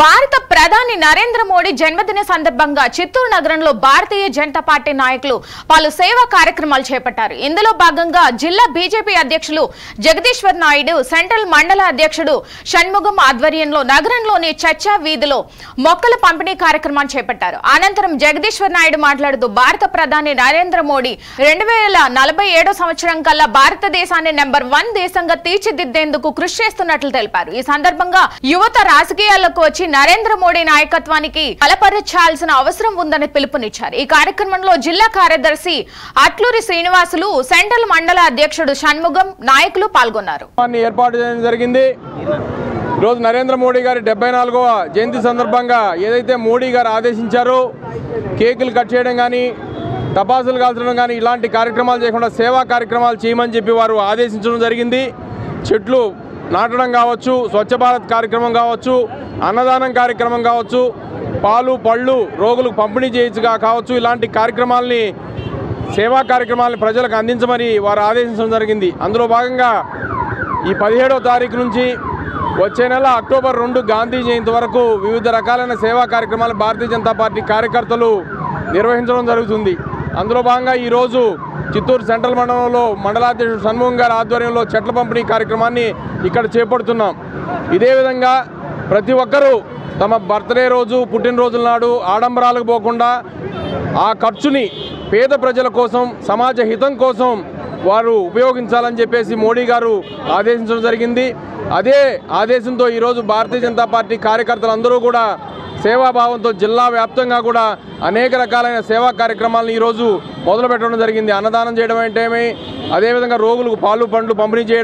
భారత ప్రధాని నరేంద్ర మోడీ జన్మదిన సందర్భంగా చిత్తూరు నగరంలో భారతీయ జనతా పార్టీ నాయకులు పలు సేవా కార్యక్రమాలు చేపట్టారు. ఇందులో భాగంగా జిల్లా బీజేపీ అధ్యక్షులు జగదీశ్వర్ నాయుడు, సెంట్రల్ మండల అధ్యక్షుడు షణ్ముగం ఆధ్వర్యంలో నగరంలోని చర్చా వీధిలో మొక్కల పంపిణీ కార్యక్రమాన్ని చేపట్టారు. అనంతరం జగదీశ్వర్ నాయుడు మాట్లాడుతూ భారత ప్రధాని నరేంద్ర మోడీ 2047 సంవత్సరం కల్లా భారతదేశాన్ని నెంబర్ 1 దేశంగా తీర్చిదిద్దేందుకు కృషి చేస్తున్నట్లు తెలిపారు. ఈ సందర్భంగా యువత రాజకీయాల్లోకి వచ్చి నరేంద్ర మోడీ నాయకత్వానికి బలపరచాల్సిన అవసరం ఉందని పిలుపునిచ్చారు. ఈ కార్యక్రమంలో జిల్లా కార్యదర్శి అట్లూరి శ్రీనివాసులు, సెంట్రల్ మండల అధ్యక్షుడు షణ్ముగం నాయకులు పాల్గొన్నారు. ఏర్పాటు చేయడం జరిగింది. ఈరోజు నరేంద్ర మోడీ గారి 74వ జయంతి సందర్భంగా ఏదైతే మోడీ గారు ఆదేశించారో కేకులు కట్ చేయడం కానీ, టపాసులు కాల్చడం కానీ ఇలాంటి కార్యక్రమాలు చేయకుండా సేవా కార్యక్రమాలు చేయమని చెప్పి వారు ఆదేశించడం జరిగింది. చెట్లు నాటడం కావచ్చు, స్వచ్ఛ భారత్ కార్యక్రమం కావచ్చు, అన్నదానం కార్యక్రమం కావచ్చు, పాలు పళ్ళు రోగులకు పంపిణీ చేయొచ్చు కావచ్చు, ఇలాంటి కార్యక్రమాలని సేవా కార్యక్రమాలను ప్రజలకు అందించమని వారు ఆదేశించడం జరిగింది. అందులో భాగంగా ఈ 17వ తారీఖు నుంచి వచ్చే నెల అక్టోబర్ 2 గాంధీ జయంతి వరకు వివిధ రకాలైన సేవా కార్యక్రమాలు భారతీయ జనతా పార్టీ కార్యకర్తలు నిర్వహించడం జరుగుతుంది. అందులో భాగంగా ఈరోజు చిత్తూరు సెంట్రల్ మండలంలో మండలాధ్యక్షుడు షణ్ముగం గారి ఆధ్వర్యంలో చెట్ల పంపిణీ కార్యక్రమాన్ని ఇక్కడ చేపడుతున్నాం. ఇదే విధంగా ప్రతి ఒక్కరూ తమ బర్త్డే రోజు, పుట్టినరోజుల నాడు ఆడంబరాలకు పోకుండా ఆ ఖర్చుని పేద ప్రజల కోసం, సమాజ హితం కోసం వారు ఉపయోగించాలని చెప్పేసి మోడీ గారు ఆదేశించడం జరిగింది. అదే ఆదేశంతో ఈరోజు భారతీయ జనతా పార్టీ కార్యకర్తలందరూ కూడా సేవాభావంతో జిల్లా వ్యాప్తంగా కూడా అనేక రకాలైన సేవా కార్యక్రమాలను ఈరోజు మొదలుపెట్టడం జరిగింది. అన్నదానం చేయడం అంటే, అదేవిధంగా రోగులకు పాలు పండ్లు పంపిణీ చేయడం.